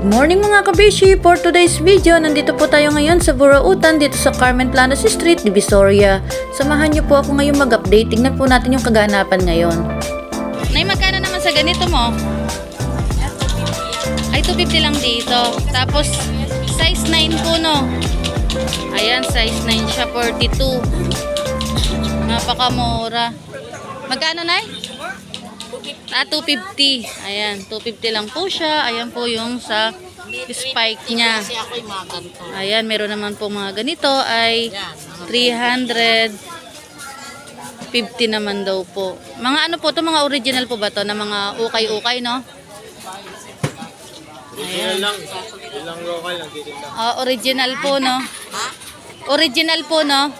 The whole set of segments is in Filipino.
morning mga kabishi! For today's video, nandito po tayo ngayon sa Burautan dito sa Carmen Planas Street, Divisoria. Samahan niyo po ako ngayon mag-update. Tingnan po natin yung kaganapan ngayon. Nay, magkano naman sa ganito mo? Ay, 250 lang dito. Tapos, size 9 po, no? Ayan, size 9 siya, 42. Napakamura. Magkano, Nay? 250. Ayan, 250 lang po siya. Ayan po yung sa spike niya. Ayan, meron naman po mga ganito ay 350 naman daw po. Mga ano po to, mga original po ba to na mga ukay-ukay, no? Ayan. Ilang local lang dito lang. Original po, no? Original po, no?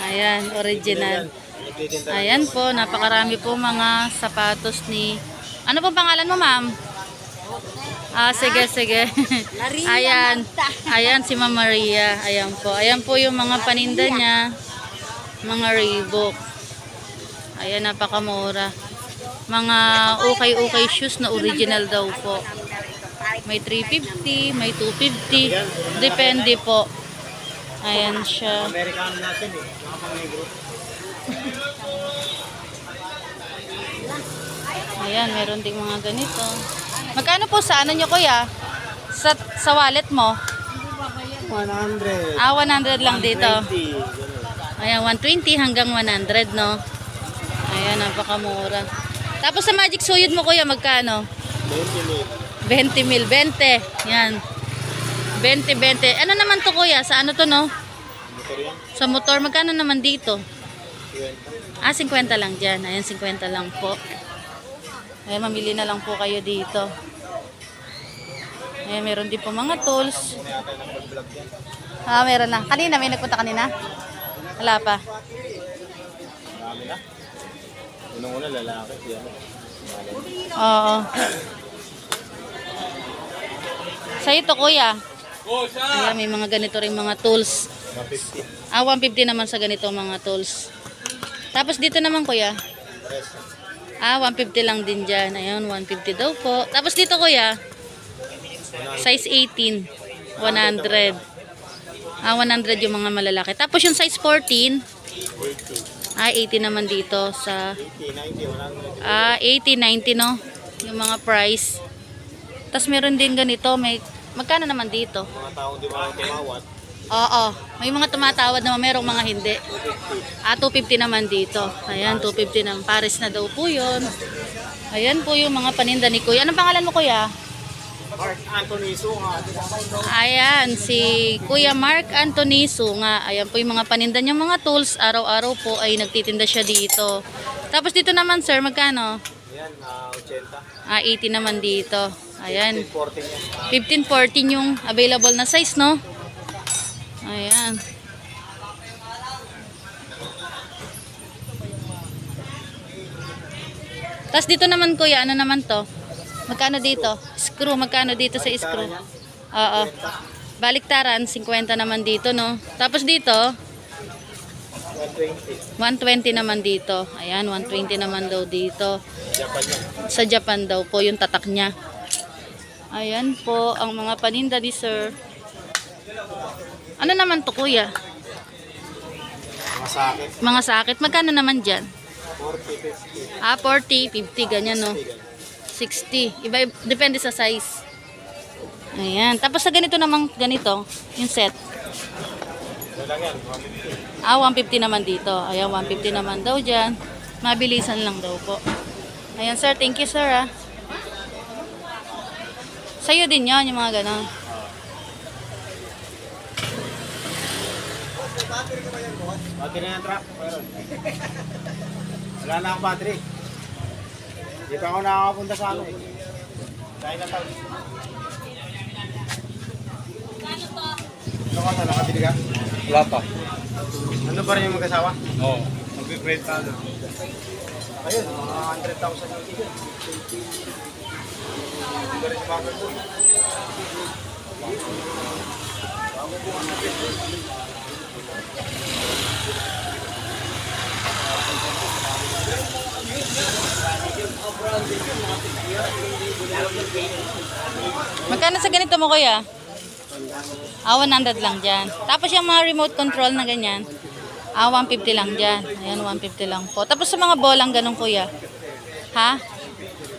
Ayan, original. Ayan po, napakarami po mga sapatos ni... Ano po pangalan mo, ma'am? Sige, sige. Ayan. Ayan si Ma'am Maria. Ayan po. Ayan po yung mga paninda niya. Mga Reebok. Ayan, napakamura. Mga ukay-ukay shoes na original daw po. May 350, may 250. Depende po. Ayan siya. Amerikano natin eh. Mga pang-negro. Ayan, meron ding mga ganito. Magkano po sa ano nyo, kuya? Sa wallet mo? 100. 100 lang dito. 20. Ayan, 120 hanggang 100, no? Ayan, napakamura. Tapos sa magic suyod mo, kuya, magkano? 20 20 mil, mil. 20. Yan. 20. Ano naman to, kuya? Sa ano to, no? Motor yan. Sa motor, magkano naman dito? 20. 50 lang dyan. Ayan, 50 lang po. Ayan, mamili na lang po kayo dito. Ayan, meron din po mga tools. Meron na. Kanina, may nagpunta kanina? Wala pa. Marami na. Unang-una lalaki. Yan. Oo. Sa ito, kuya. Ayan, may mga ganito rin mga tools. 150. 150 naman sa ganito mga tools. Tapos dito naman, kuya. 150 lang din dyan. Ayun, 150 daw po. Tapos dito, kuya. Size 18. 100. 100 yung mga malalaki. Tapos yung size 14. 80 naman dito sa 80, 90, 100. 80, 90, no? Yung mga price. Tapos meron din ganito. Magkano naman dito? Mga taong di ba tumawat. Oo. May mga tumatawad naman. Merong mga hindi. 250 naman dito. Ayan, 250 naman. Pares na daw po yun. Ayan po yung mga paninda ni kuya. Anong pangalan mo, kuya? Mark Anthony Sunga. Ayan, si Kuya Mark Anthony Sunga. Ayan po yung mga paninda niyang mga tools. Araw-araw po ay nagtitinda siya dito. Tapos dito naman, sir, magkano? Ayan, 80. 80 naman dito. Ayan. 14 yan. 15-14 yung available na size, no? Ayan. Tapos dito naman, kuya, ano naman to? Magkano dito? Screw, magkano dito sa screw? Oo. Baliktaran, 50 naman dito, no? Tapos dito, 120. 120 naman dito. Ayan, 120 naman daw dito. Japan yan. Sa Japan daw po yung tatak niya. Ayan po ang mga paninda ni sir. Ano naman to, kuya? Mga sakit. Mga sakit, magkano naman dyan? 40, 40, 50. 50, ganyan, no? 60. Iba, depende sa size. Ayan. Tapos sa ganito naman, ganito, yung set. Ano lang yan? 150 150. naman dito. Ayan, 150 naman daw dyan. Mabilisan lang daw po. Ayan, sir. Thank you, sir, Sa'yo din yan, yung mga ganon. Battery na yung truck. Wala na akong battery. Di pa ako nakakapunta sa ano eh. Dahil na tao. Ano ka sa nakabili ka? Wala pa. Ano pa rin yung mag-asawa? Oo. Mag-grade ka ano? Ayun, mga 100,000 yung ticket. Hindi rin si Bago po. Bago po ang natin. Magkano sa ganito mo, kuya? 100 lang dyan. Tapos yung mga remote control na ganyan, 150 lang dyan. Ayan, 150 lang po. Tapos sa mga bolang ganun, kuya. Ha?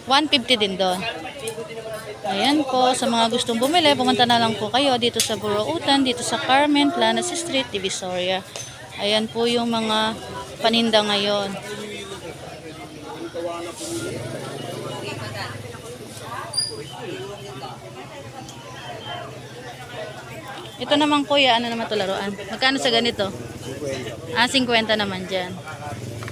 150 din doon. Ayan po, sa mga gustong bumili, pumunta na lang po kayo dito sa Burautan, dito sa Carmen, Planas Street, Divisoria. Ayan po yung mga paninda ngayon. Ito naman kuya, ano naman ito laruan? Magkano sa ganito? 50 naman dyan.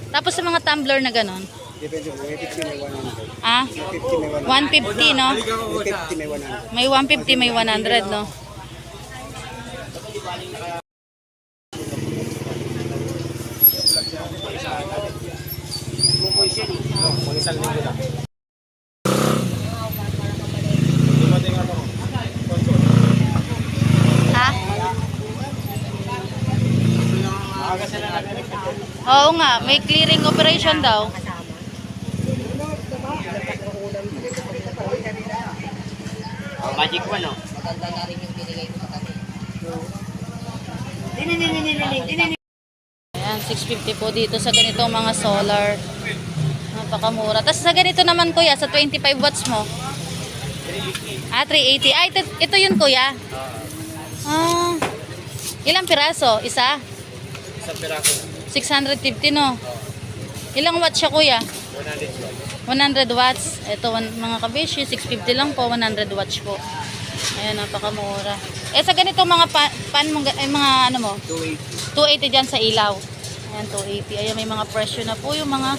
Tapos sa mga tumbler na ganon? Depende po, may 50 may 100. 150 no? May 50 may 100. May 150, may 100 no? Mga isang linggo lang. Dumating ako. Ha? Maaga sila nag-expect. Oo nga, may clearing operation daw. Magic one, no? Ayan, 650 po dito sa ganitong mga solar. Napakamura. Tapos sa ganito naman kuya, sa 25 watts mo. 380. Ito yun kuya. Ilang piraso? Isa? Isang piraso. 650 no? Ilang watts siya kuya? 100 watts. Ito mga kabishi, 650 lang po, 100 watts po. Ayan, napakamura. Sa ganito mga mga ano mo? 280 dyan sa ilaw. Ayan, 280. Ayan, may mga presyo na po yung mga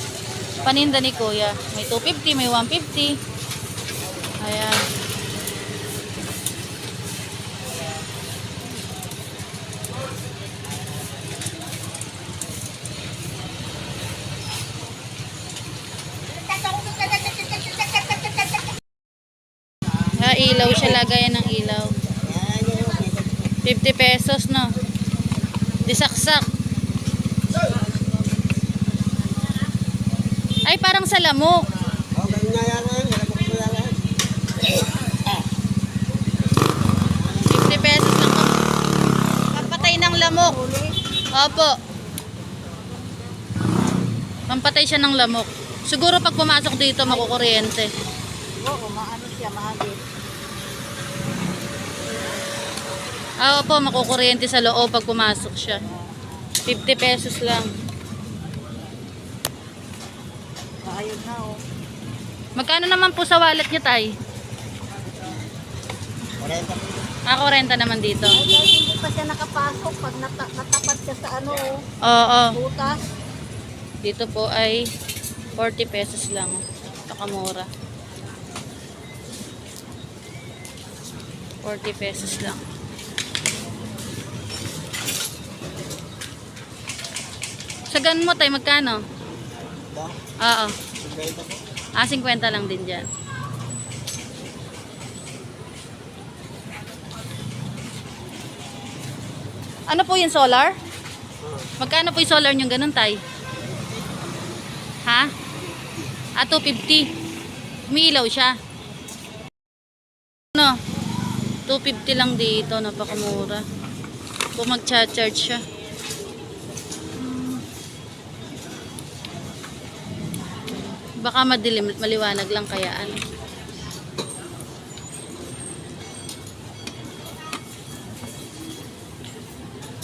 paninda ni kuya. May 250, may 150. Ayan. Ilaw siya, lagayan ng ilaw. 50 pesos no. Disaksak. Ay, parang sa lamok. 50 pesos lang. Pampatay ng lamok. Opo. Pampatay siya ng lamok. Siguro pag pumasok dito, makukuryente. Oo, maano siya, mahagit. Opo, makukuryente sa loob pag pumasok siya. 50 pesos lang. Ayun na, oh. Magkano naman po sa wallet niya, tay? 40 naman dito. Ay, kahit hindi pa siya nakapasok pag natapat siya sa ano, Oo. butas. Dito po ay 40 pesos lang. Nakamura. 40 pesos lang. Sa ganun mo, tay, magkano? Oo. 50 lang din dyan. Ano po yung solar? Magkano po yung solar nyo ganun, tay? Ha? 250. Umiilaw siya. No? 250 lang dito. Napakamura. Kung mag-charge siya. Baka madilim, maliwanag lang kaya ano.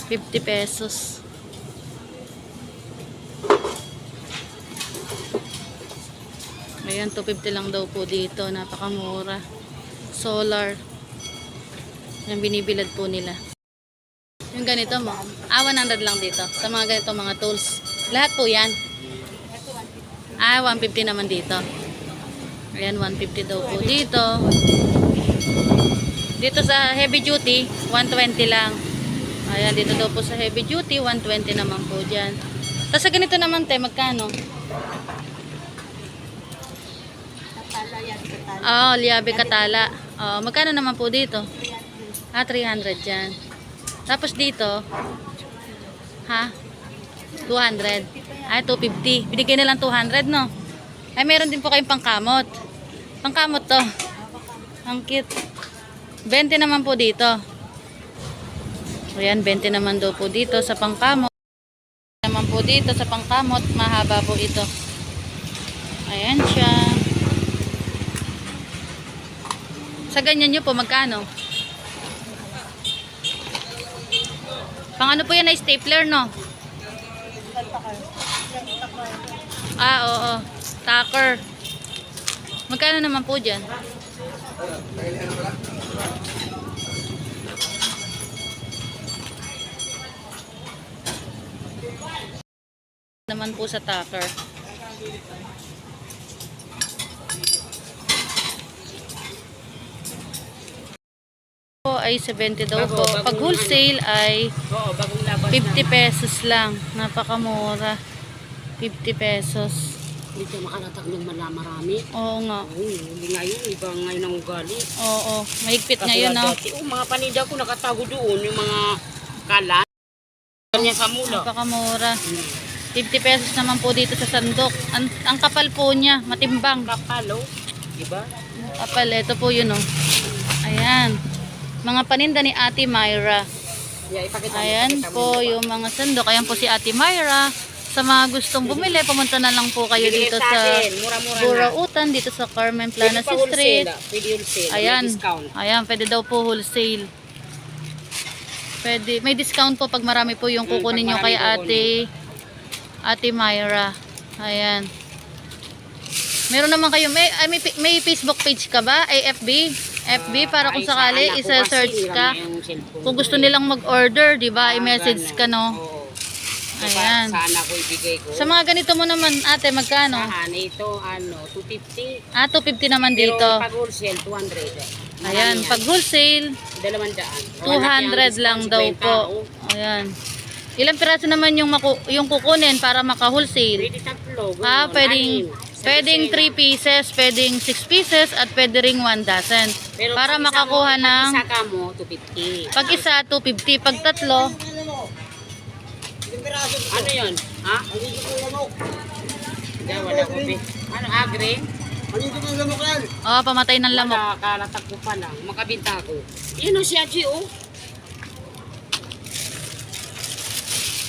₱50. Ayan, 250 lang daw po dito. Napakamura. Solar. Yan, binibilad po nila. Yung ganito mo. 100 lang dito. Sa mga ganito mga tools. Lahat po yan. 150 naman dito. Ayan, 150 daw po dito. Dito sa heavy duty, 120 lang. Ayan, dito daw po sa heavy duty, 120 naman po dyan. Tapos sa ganito naman, te, magkano? Katala yan, katala. Liabe katala. Magkano naman po dito? 300 dyan. Tapos dito, 200. 250. Binigay na lang 200, no? Ay, meron din po kayong pangkamot. Pangkamot to. Ang cute. 20 naman po dito. Ayan, 20 naman daw po dito sa pangkamot. Naman po dito sa pangkamot, mahaba po ito. Ayan siya. Sa ganyan nyo po, magkano? Pang ano po yan na stapler, no? Ah, oo. Tacker. Magkano naman po dyan? Naman po sa tacker. Po ay 70 daw po. Pag wholesale ay 50 pesos lang. Napakamura. 50 pesos. Hindi ka makalatak ng marami. Oo nga. Hindi ngayon, iba ngayon ang ugali. Oo. Mahigpit ngayon, no? Mga paninda ko nakatago doon, yung mga kalan. Kanya sa mula. Napakamura. 50 pesos naman po dito sa sandok. Ang kapal po niya. Matimbang. Kapalo, diba? Kapal. Ito po yun, oh. Ayan. Mga paninda ni Ate Myra. Yeah, ipakita mo, Ayan ipakita mo po yung yung mga sandok. Ayan po si Ate Myra. Sa mga gustong bumili, pumunta na lang po kayo dito sa mura-mura na. Burautan, dito sa Carmen Planas Pwede pa Street. wholesale, pwede wholesale, Ayan. may discount. Ayan, pwede daw po wholesale. Pwede, may discount po pag marami po yung kukunin nyo pag kay marami Ate Myra. Ayan. Meron naman kayo, may Facebook page ka ba? Ay, FB? FB para kung Ay, sa sakali, anak ko isa-search kasi, ka. marami yung cellphone Kung gusto ko. nilang mag-order, di ba? I-message Ganun. ka, no? Oo. Ayan. Sana ko ibigay ko. Sa mga ganito mo naman, ate, magkano? Saan ito, 250. Ah, 250 naman Pero dito. pag wholesale, 200. Ayan, pag wholesale, 200. 200 lang daw po. Ayan. Ilang piraso naman yung kukunin para maka-wholesale? Pwede tatlo. Ah, ganun, pwedeng anim. 3 pieces, pwedeng 6 pieces, at pwede ring 1 dozen. Pero Para pag isa makakuha mo, ng, Pag isa ka mo, 250. pag isa, 250. Pag tatlo, Ano yun? Ha? Hindi, wala ko. Ano, agri? oh, pamatay ng lamok. Wala, kalatak ko pa lang. Makabinta ko. Yun o, si Aji, oh.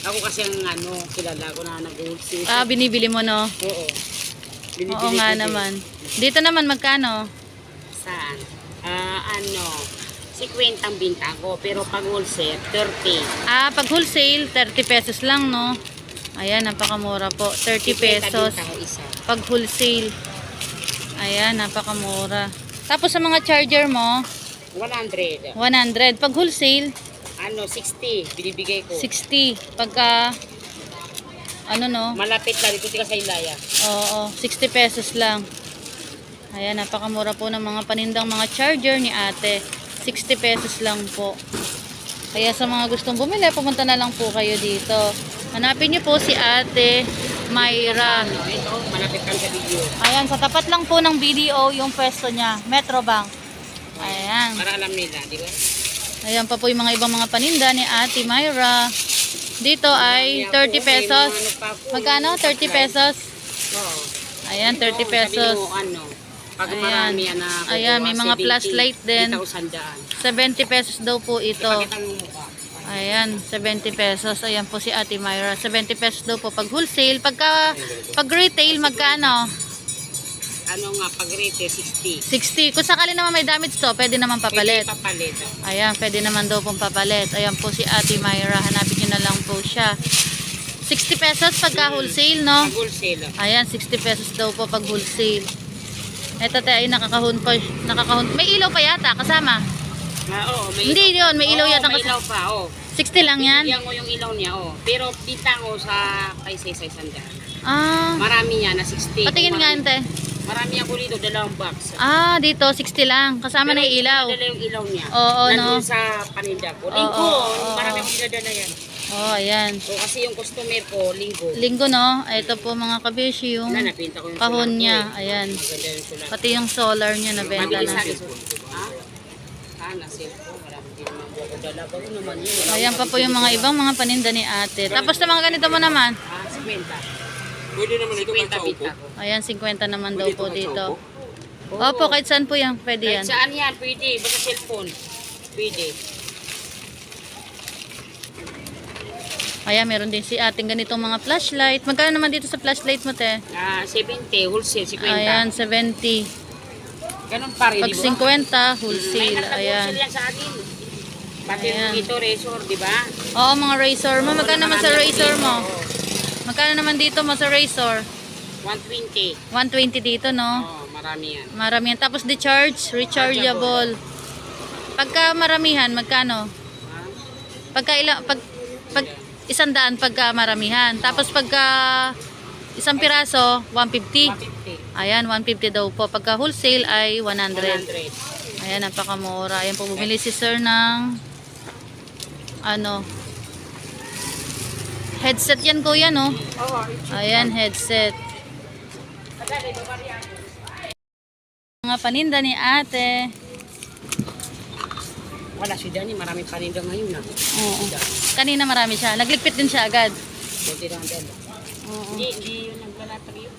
Ako kasi ang kilala ko na nag-wholesale. Ah, binibili mo, no? Oo. Binibili Oo nga ko din. naman. Dito naman, magkano? Saan? 50 ang binta ko, pero pag wholesale, 30. Ah, pag wholesale, 30 pesos lang, no? Ayan, napakamura po. 30 pesos. binta ko isa. Pag wholesale. Ayan, napakamura. Tapos sa mga charger mo, 100. 100. Pag wholesale, 60. Binibigay ko. 60. Pagka, no? Malapit lang dito sa Ilaya. Oo, 60 pesos lang. Ayan, napakamura po ng mga panindang mga charger ni ate. 60 pesos lang po. Kaya sa mga gustong bumili, pumunta na lang po kayo dito. Hanapin niyo po si Ate Myra. Ito, malapit lang sa video. Ayan, sa tapat lang po ng BDO yung pwesto niya, Metrobank. Ayan. Para alam nila, di ba? Ayan pa po yung mga ibang mga paninda ni Ate Myra. Dito ay 30 pesos. Magkano? 30 pesos? Oo. Ayan, 30 pesos. Sabi mo, pag Ayan. marami na Ayan, may mga flashlight din. 1,000. 70 pesos daw po ito. Pakita mo mukha. Ayan, 70 pesos. Ayan po si Ate Myra. 70 pesos daw po pag wholesale. Pag retail, magkano? Ano nga, pag rate, 60. 60. Kung sakali naman may damage to, pwede naman papalit. Pwede papalit. Ayan, pwede naman daw pong papalit. Ayan po si Ate Myra. Hanapin nyo na lang po siya. 60 pesos pagka wholesale, no? Pag wholesale. Ayan, 60 pesos daw po pag wholesale. Ito tayo ay nakakahon pa. May ilaw pa yata kasama. Oo, may Hindi yun, may ilaw yata may kasama. ilaw pa, 60 lang yan? Bigyan ko yung ilaw niya, Pero bita ko sa kaysa Ah, Marami niya na 60. patingin nga ante. Marami ako dito, 2 box. Ah, dito 60 lang. Kasama na yung ilaw. Dala yung ilaw niya. Oo, Nandun no? sa paninda ko. Oo, Linggo, oo. marami akong dinadala yan. Oh, ayan. So kasi yung customer ko, linggo. Linggo, no? Ito po mga kabeshi yung Wala, napinta ko yung kahon solar ko, niya. eh. Ayan. Maganda yung solar. Pati yung solar niya na benta Mabilis na. sa akin. Ha? Na cellphone. Marami din naman po ako dala. Bago naman yun. Wala Ayan pa akong po yung mga ibang mga paninda ni ate. Tapos sa mga ganito mo naman. 50. Pwede naman ito 50 binta ko. Ayan, 50 naman daw po dito. Opo, kahit saan po yan. Pwede yan. Kahit saan yan, pwede. Basta cellphone. Pwede. Kaya meron din si ating ganitong mga flashlight. Magkano naman dito sa flashlight mo, te? 70, wholesale, 50. Ayan, 70. Ganun pa rin, Pag di ba? 50, wholesale. Ayan. Yan sa akin. Pati Ayan. dito, razor, di ba? Oo, mga razor mo. Magkano naman sa razor mo? Magkano naman dito mo sa razor? 120. 120 dito, no? Oh, marami yan. Marami yan. Tapos rechargeable. Pagka maramihan, magkano? Pagka 100 pagka maramihan. Tapos pagka isang piraso, 150. 150. Ayan, 150 daw po. Pagka wholesale ay 100. 100. Ayan, napakamura. Ayan po, bumili si sir ng headset yan, kuya, no? Ayan, headset. Mga paninda ni ate. Wala si Danny, maraming paninda ngayon na. Oo. Kanina marami siya. Nagligpit din siya agad. Hindi lang din. Oo. Hindi yun naglalatag yun.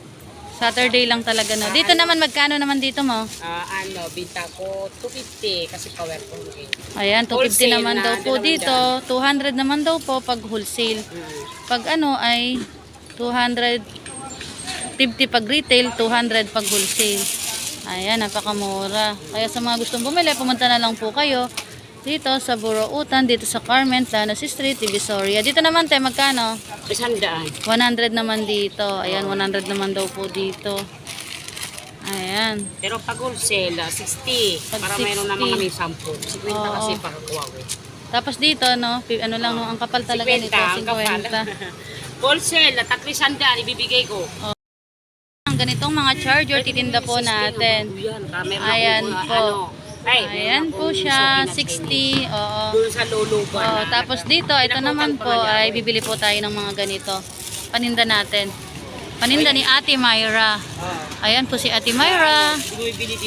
Saturday lang talaga, no? Dito naman, magkano naman dito mo? Binta ko 250 kasi power ko ngayon. Ayan, 250 Wholesale naman na, daw po dalawang dito. 200 naman daw po pag wholesale. Pag ay 250 pag retail, 200 pag wholesale. Ayan, napakamura. Kaya sa mga gustong bumili, pumunta na lang po kayo dito sa Burautan, dito sa Carmen, Planas Street, Divisoria. Dito naman, te, magkano? 100. 100 naman dito. Ayan, 100 naman daw po dito. Ayan. Pero pag wholesale, 60. Pag Para mayroon 60. naman kami 10. 50 Oo. kasi pakakuha ko. Tapos dito, no, ano lang, no, ang kapal talaga 50, nito, ang kapal. 50. Wholesale, 300 ibibigay ko. Ang ganitong mga charger, titinda po natin. Ayan po. Ayan po siya, 60. Oo. Doon sa luluban. Oo, tapos dito, ito naman po, ay bibili po tayo ng mga ganito. Paninda natin. Paninda ni Ate Myra. Ayan po si Ate Myra.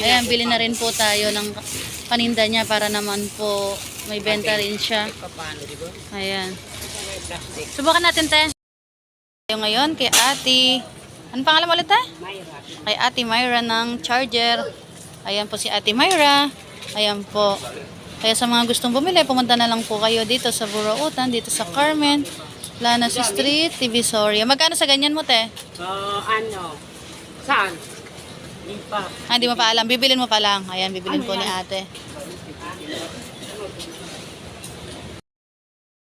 Ayan, bili na rin po tayo ng paninda niya para naman po may benta rin siya. Paano, di ba? Ayan. Subukan natin, te. Tayo ngayon kay Ate. Ano pangalan mo ulit, te? Mayra. Kay Ate Myra ng charger. Ayan po si Ate Myra. Ayan po. Kaya sa mga gustong bumili, pumunta na lang po kayo dito sa Burautan, dito sa Carmen, Planas Street, Divisoria. Magkano sa ganyan mo, te? Saan? Hindi pa. Hindi mo pa alam. Bibilin mo pa lang. Ayan, bibilin po ni ate.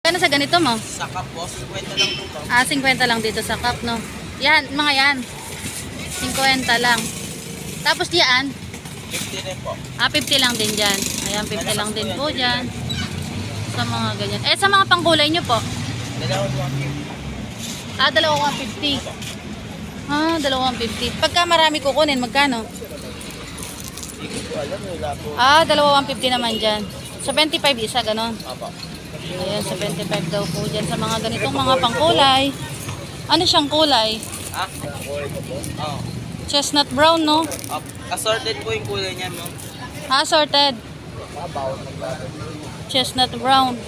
Magkano sa ganito mo? Sa cup po, 50 lang po. 50 lang dito sa cup, no? Yan, mga yan. 50 lang. Tapos diyan, 50 rin po. 50 lang din dyan. Ayan, 50 lang din po dyan. Sa mga ganyan. Eh, sa mga pangkulay nyo po? Dalawa 150. 150. Pagka marami kukunin, magkano? Hindi ko po alam, wala po. 150 naman dyan. Sa 25 isa, ganon. Apo. Ayan, 75 daw po dyan sa mga ganitong mga pangkulay. Ano siyang kulay? Kulay po po? Oo. Chestnut brown, no? Assorted po yung kulay niya, ma'am. Assorted. Bawal magbago. Chestnut brown.